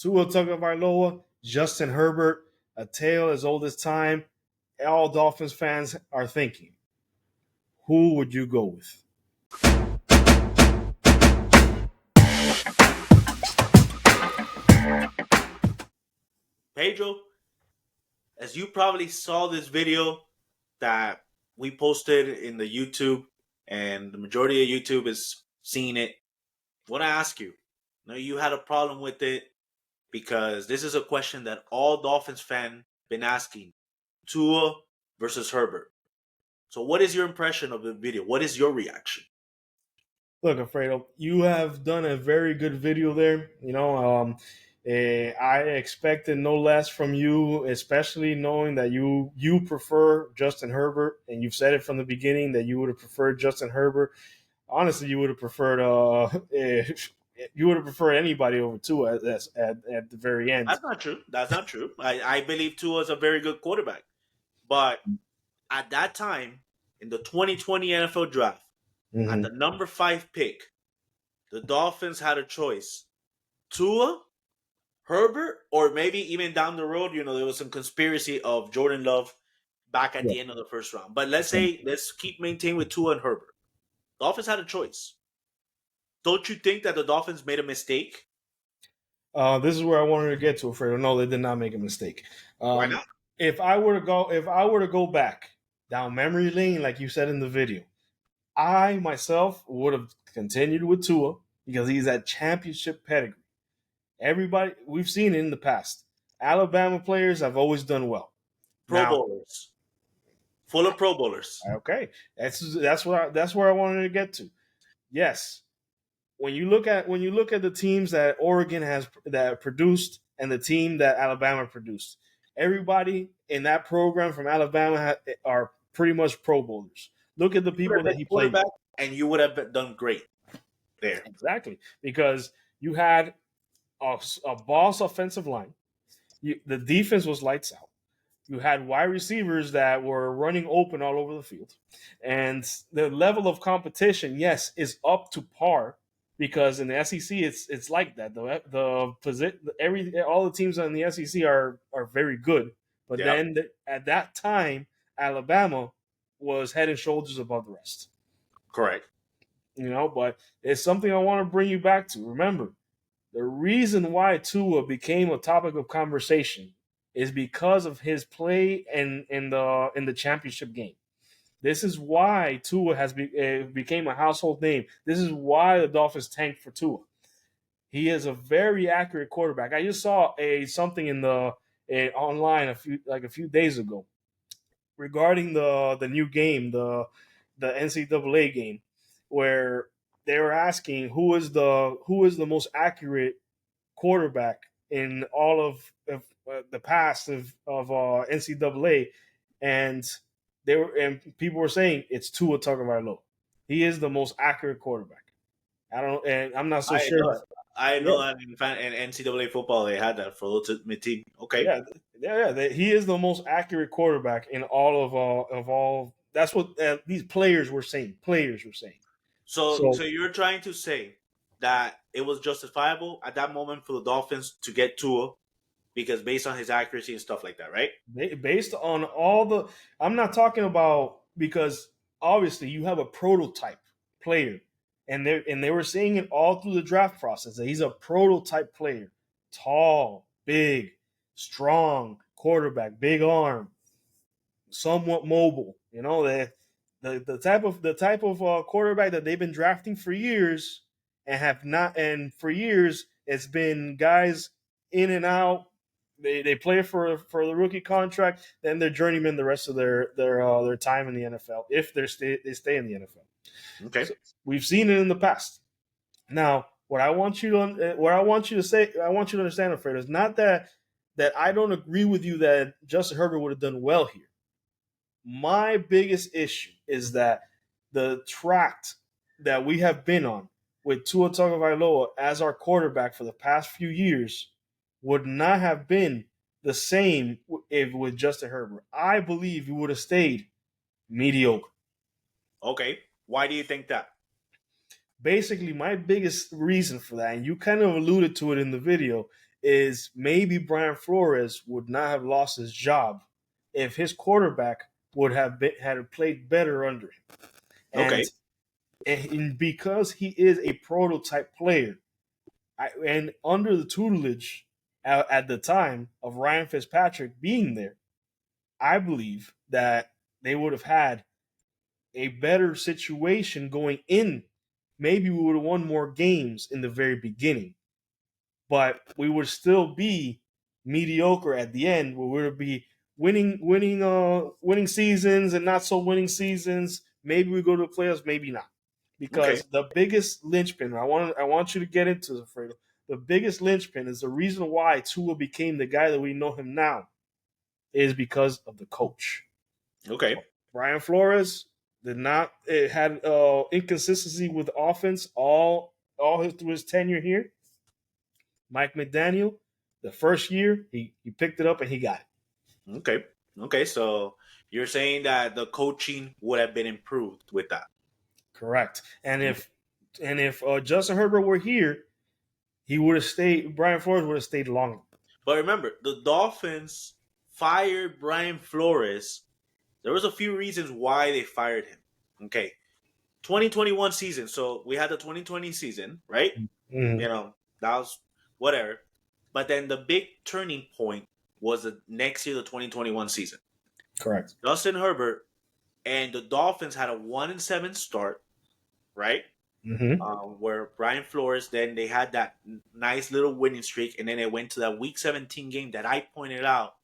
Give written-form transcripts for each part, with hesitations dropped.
Tua Tagovailoa, Justin Herbert, a tale as old as time. All Dolphins fans are thinking, who would you go with? Pedro, as you probably saw this video that we posted in the YouTube, and the majority of YouTube is seeing it, I want to ask you. I know you had a problem with it because this is a question that all Dolphins fans been asking: Tua versus Herbert. So, what is your impression of the video? What is your reaction? Look, Alfredo, you have done a very good video there. I expected no less from you, especially knowing that you prefer Justin Herbert, and you've said it from the beginning that you would have preferred Justin Herbert. Honestly, you would have preferred you would have preferred anybody over Tua at the very end. That's not true. That's not true. I believe Tua is a very good quarterback. But at that time, in the 2020 NFL draft, at the Mm-hmm. number 5 pick, the Dolphins had a choice: Tua, Herbert, or maybe even down the road, there was some conspiracy of Jordan Love back at Yeah. the end of the first round. But let's keep maintaining with Tua and Herbert. Dolphins had a choice. Don't you think that the Dolphins made a mistake? This is where I wanted to get to, Alfredo. No, they did not make a mistake. Why Um, not? if I were to go back down memory lane, like you said in the video, I myself would have continued with Tua because he's at championship pedigree. Everybody we've seen it in the past. Alabama players have always done well. Pro Now, Bowlers. Full of Pro Bowlers. okay, that's where I wanted to get to. Yes, when you look at the teams that Oregon has that produced and the team that Alabama produced, everybody in that program from Alabama are pretty much Pro Bowlers. Look at the You would people have that been he played with. quarterback, and you would have done great there. Exactly, because you had a boss offensive line. The defense was lights out. You had wide receivers that were running open all over the field, and the level of competition, yes, is up to par because in the SEC, it's like that. All the teams in the SEC are very good, but Yep. then at that time, Alabama was head and shoulders above the rest. Correct. But it's something I want to bring you back to. Remember, the reason why Tua became a topic of conversation is because of his play in the championship game. This is why Tua became a household name. This is why the Dolphins tanked for Tua. He is a very accurate quarterback. I just saw something in the online a few days ago regarding the new game, the NCAA game, where they were asking who is the most accurate quarterback in all of the past of NCAA, and people were saying it's Tua Tagovailoa. He is the most accurate quarterback. And I'm not so I sure. know it. I Yeah, know that in NCAA football they had that for ultimate team. Okay. yeah, he is the most accurate quarterback in all. That's what these players were saying. Players were saying. So So you're trying to say that it was justifiable at that moment for the Dolphins to get Tua because based on his accuracy and stuff like that, right? based on I'm not talking about because obviously you have a prototype player, and they were saying it all through the draft process that he's a prototype player, tall, big, strong quarterback, big arm, somewhat mobile. The type of quarterback that they've been drafting for years and have not, and for years it's been guys in and out. They play for the rookie contract, then they're journeymen the rest of their time in the NFL if they stay in the NFL. Okay. So we've seen it in the past. Now, what I want you to say, I want you to understand, Alfredo, is not that I don't agree with you that Justin Herbert would have done well here. My biggest issue is that the tract that we have been on with Tua Tagovailoa as our quarterback for the past few years would not have been the same if with Justin Herbert. I believe he would have stayed mediocre. Okay. Why do you think that? Basically, my biggest reason for that, and you kind of alluded to it in the video, is maybe Brian Flores would not have lost his job if his quarterback would have had played better under him. Okay. And because he is a prototype player, and under the tutelage at the time of Ryan Fitzpatrick being there, I believe that they would have had a better situation going in. Maybe we would have won more games in the very beginning, but we would still be mediocre at the end. We would be winning seasons and not so winning seasons. Maybe we go to the playoffs, maybe not. Okay. Because the biggest linchpin, I want you to get into this, Fredo. The biggest linchpin is the reason why Tua became the guy that we know him now is because of the coach. Okay. Brian Flores did not had inconsistency with offense through his tenure here. Mike McDaniel, the first year he picked it up and he got it. Okay. Okay. So you're saying that the coaching would have been improved with that. Correct. And if Justin Herbert were here, he would have stayed. Brian Flores would have stayed longer. But remember, the Dolphins fired Brian Flores. There was a few reasons why they fired him. Okay. 2021 season. So we had the 2020 season, right? Mm-hmm. You know, that was whatever. But then the big turning point was the next year, the 2021 season. Correct. Justin Herbert and the Dolphins had a 1-7 start, right? Mm-hmm. Where Brian Flores, then they had that nice little winning streak, and then they went to that Week 17 game that I pointed out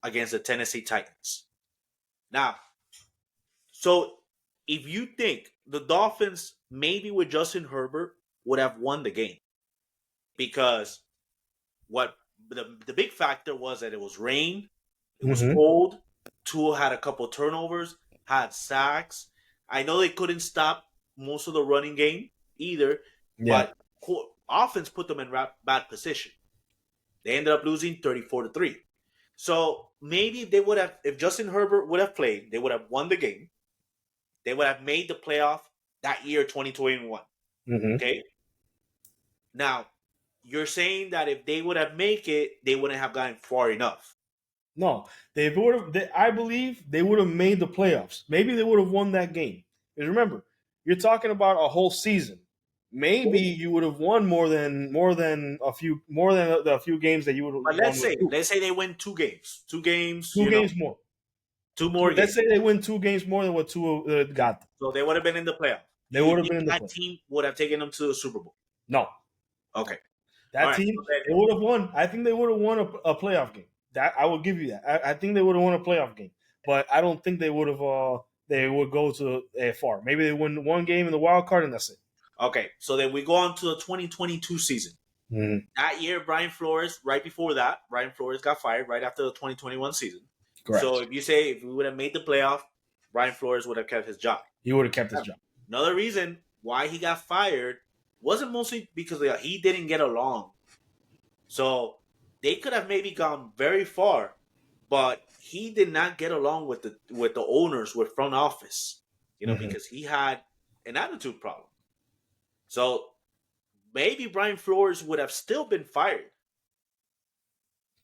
against the Tennessee Titans. Now, so if you think the Dolphins maybe with Justin Herbert would have won the game, because what the big factor was that it was rain, it was cold, Tua had a couple turnovers, had sacks. I know they couldn't stop most of the running game either, but offense put them in bad position. They ended up losing 34-3. So maybe they would have, if Justin Herbert would have played, they would have won the game. They would have made the playoff that year, 2021. Mm-hmm. Okay. Now, you're saying that if they would have made it, they wouldn't have gotten far enough. No, they would have. I believe they would have made the playoffs. Maybe they would have won that game. Because remember, you're talking about a whole season. Maybe you would have won more than a few games that you would have. But let's say they win 2 games, 2 games, two games more, 2 more games. Let's say they win 2 games more than what Tua got. So they would have been in the playoff. They would have been in the playoff. That team would have taken them to the Super Bowl. No. Okay. That team, they would have won. I think they would have won a playoff game. That I will give you that. I think they would have won a playoff game, but I don't think they would have. They would go to far. Maybe they win one game in the wild card and that's it. Okay, so then we go on to the 2022 season. Mm-hmm. That year, Brian Flores. Right before that, Brian Flores got fired right after the 2021 season. Correct. So if you say if we would have made the playoff, Brian Flores would have kept his job. He would have kept his job. Another reason why he got fired wasn't mostly because he didn't get along. So they could have maybe gone very far, but he did not get along with the owners, with front office, because he had an attitude problem. So maybe Brian Flores would have still been fired,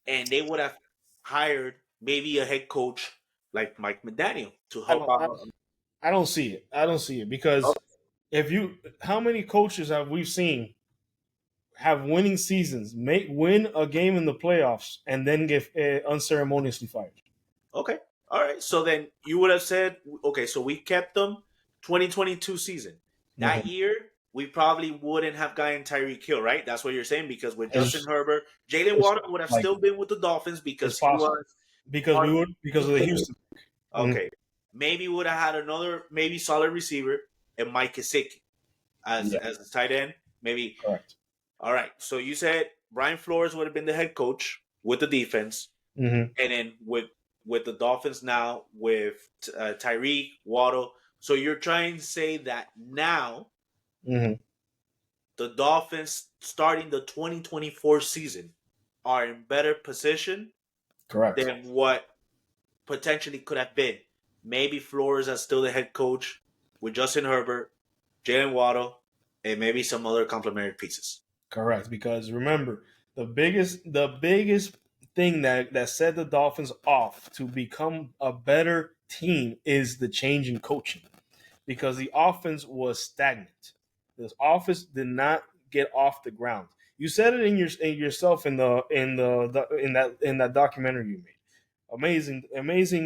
and they would have hired maybe a head coach like Mike McDaniel to help out. I don't see it because how many coaches have we seen have winning seasons, win a game in the playoffs, and then get unceremoniously fired? Okay. All right. So then you would have said, okay, so we kept them 2022 season. That year, we probably wouldn't have gotten Tyreek Hill, right? That's what you're saying, because with Justin Herbert, Jalen Water would have still been with the Dolphins because he was because of the Houston. Okay. Maybe we would have had another solid receiver and Mike Gesicki as a tight end. Maybe. Correct. All right. So you said Brian Flores would have been the head coach with the defense, and then with the Dolphins now with Tyreek, Waddle. So you're trying to say that now the Dolphins starting the 2024 season are in better position than what potentially could have been. Maybe Flores is still the head coach with Justin Herbert, Jalen Waddle, and maybe some other complementary pieces. Correct, because remember, the biggest thing that set the Dolphins off to become a better team is the change in coaching because the offense was stagnant. This offense did not get off the ground. You said it in yourself in that documentary you made. Amazing thing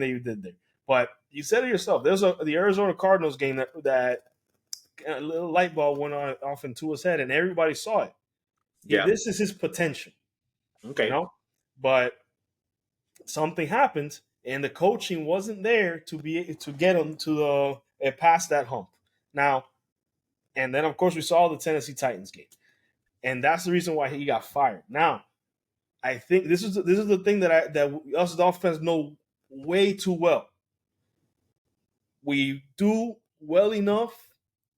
that you did there. But you said it yourself. There's the Arizona Cardinals game that a little light bulb went on off into his head, and everybody saw it. Yeah. This is his potential, you Okay. know. But something happened, and the coaching wasn't there to get him to past that hump. Now, and then of course we saw the Tennessee Titans game, and that's the reason why he got fired. Now, I think this is the thing that us Dolphins know way too well. We do well enough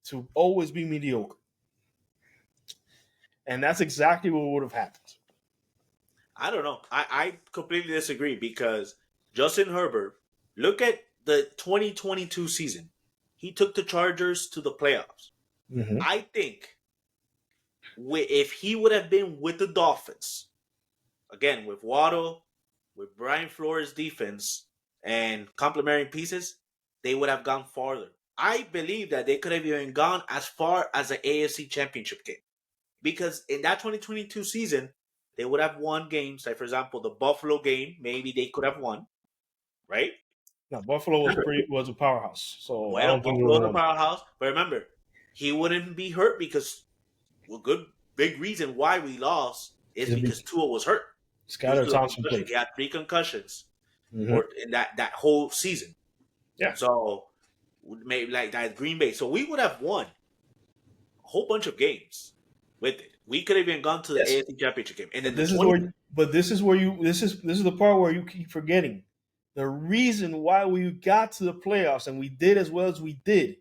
to always be mediocre, and that's exactly what would have happened. I don't know. I completely disagree because Justin Herbert, look at the 2022 season. He took the Chargers to the playoffs. Mm-hmm. I think if he would have been with the Dolphins, again, with Waddle, with Brian Flores' defense, and complementary pieces, they would have gone farther. I believe that they could have even gone as far as the AFC Championship game. Because in that 2022 season, they would have won games. Like, for example, the Buffalo game, maybe they could have won, right? Now Buffalo was a powerhouse, so I Well, don't think we would Buffalo have the won. powerhouse. But remember, he wouldn't be hurt because a good big reason why we lost is It'd be because Tua was hurt due Skylar to the Thompson concussion. played. He had 3 concussions Mm-hmm. for in that whole season. Yeah. So maybe like that Green Bay. So we would have won a whole bunch of games with it. We could have even gone to the Yes. AFC Championship game. And then But the this is 20 where. But this is the part where you keep forgetting. The reason why we got to the playoffs and we did as well as we did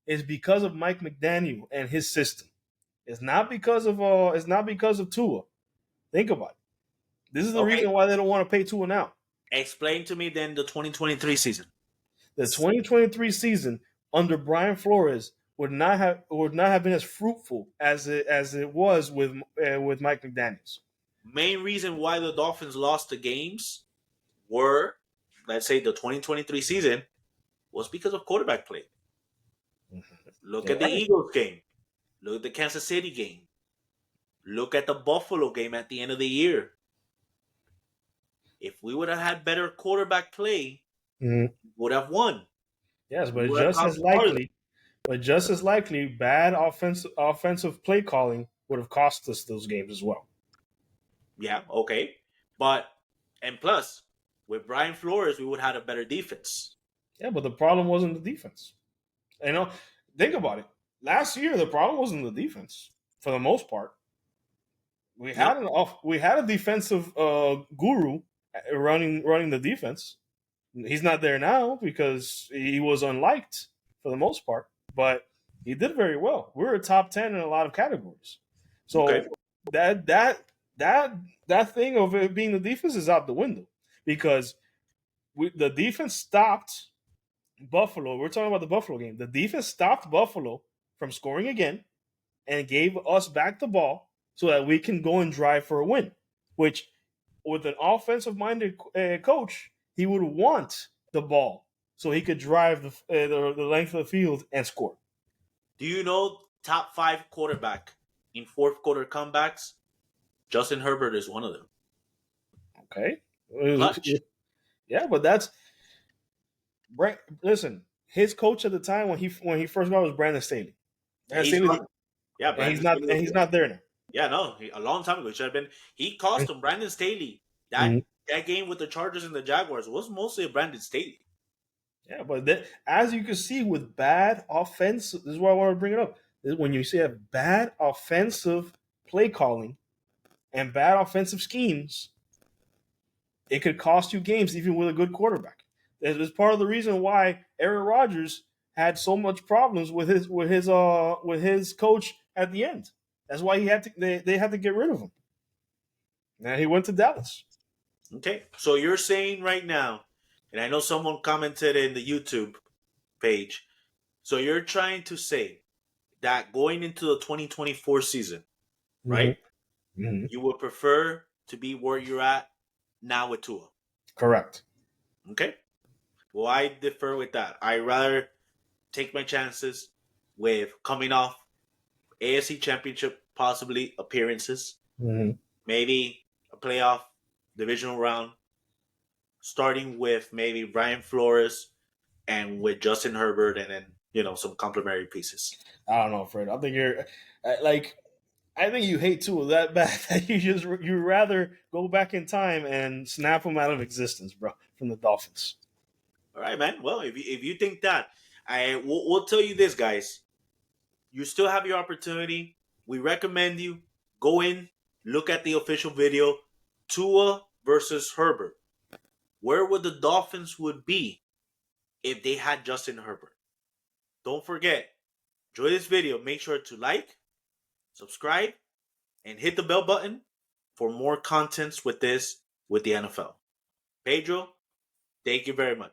is because of Mike McDaniel and his system. It's not because of Tua. Think about it. This is the Okay. reason why they don't want to pay Tua now. Explain to me then the 2023 season. The 2023 season under Brian Flores would not have been as fruitful as it was with Mike McDaniel's. Main reason why the Dolphins lost the games were, let's say, the 2023 season was because of quarterback play. Look You're at the right. Eagles game. Look at the Kansas City game. Look at the Buffalo game at the end of the year. If we would have had better quarterback play, Mhm. we would have won. Yes, We would have gone farther. but just as likely, bad offensive play calling would have cost us those games as well. Yeah, okay. But, and plus, with Brian Flores, we would have had a better defense. Yeah, but the problem wasn't the defense. You know, think about it. Last year, the problem wasn't the defense for the most part. Yep. We had a defensive guru running the defense. He's not there now because he was unliked for the most part, but he did very well. We were a top 10 in a lot of categories. Okay. So that thing of it being the defense is out the window because the defense stopped Buffalo. We're talking about the Buffalo game. The defense stopped Buffalo from scoring again and gave us back the ball so that we can go and drive for a win. Which, with an offensive-minded coach, he would want the ball so he could drive the length of the field and score. Do you know top 5 quarterback in fourth quarter comebacks? Justin Herbert is one of them. Okay, Clutch. yeah, but that's listen. His coach at the time when he first got was Brandon Staley. Yeah, Brandon Staley, yeah, and Brandon Staley was he's good. not there now. Yeah, no, a long time ago. It should have been. He cost him Brandon Staley. That Mhm. that game with the Chargers and the Jaguars was mostly a Brandon Staley. Yeah, but as you can see with bad offense, this is why I want to bring it up. When you see a bad offensive play calling and bad offensive schemes, it could cost you games even with a good quarterback. It's part of the reason why Aaron Rodgers had so much problems with his coach at the end. That's why they had to get rid of him. And he went to Dallas. Okay, so you're saying right now, and I know someone commented in the YouTube page. So you're trying to say that going into the 2024 season, Mm-hmm. right? Mhm. you would prefer to be where you're at now with Tua. Correct. Okay? Well, I differ with that. I rather take my chances with coming off AFC Championship possibly appearances, Hmm. maybe a playoff divisional round, starting with maybe Brian Flores and with Justin Herbert, and then some complementary pieces. I don't know, Fred. I think you're like I think you hate Tua that bad that you rather go back in time and snap him out of existence, bro, from the Dolphins. All right, man. Well, if you think that, we'll tell you this, guys. You still have your opportunity. We recommend you go in, look at the official video. Tua versus Herbert. Where would the Dolphins would be if they had Justin Herbert? Don't forget, enjoy this video. Make sure to like, subscribe, and hit the bell button for more contents with the NFL. Pedro, thank you very much.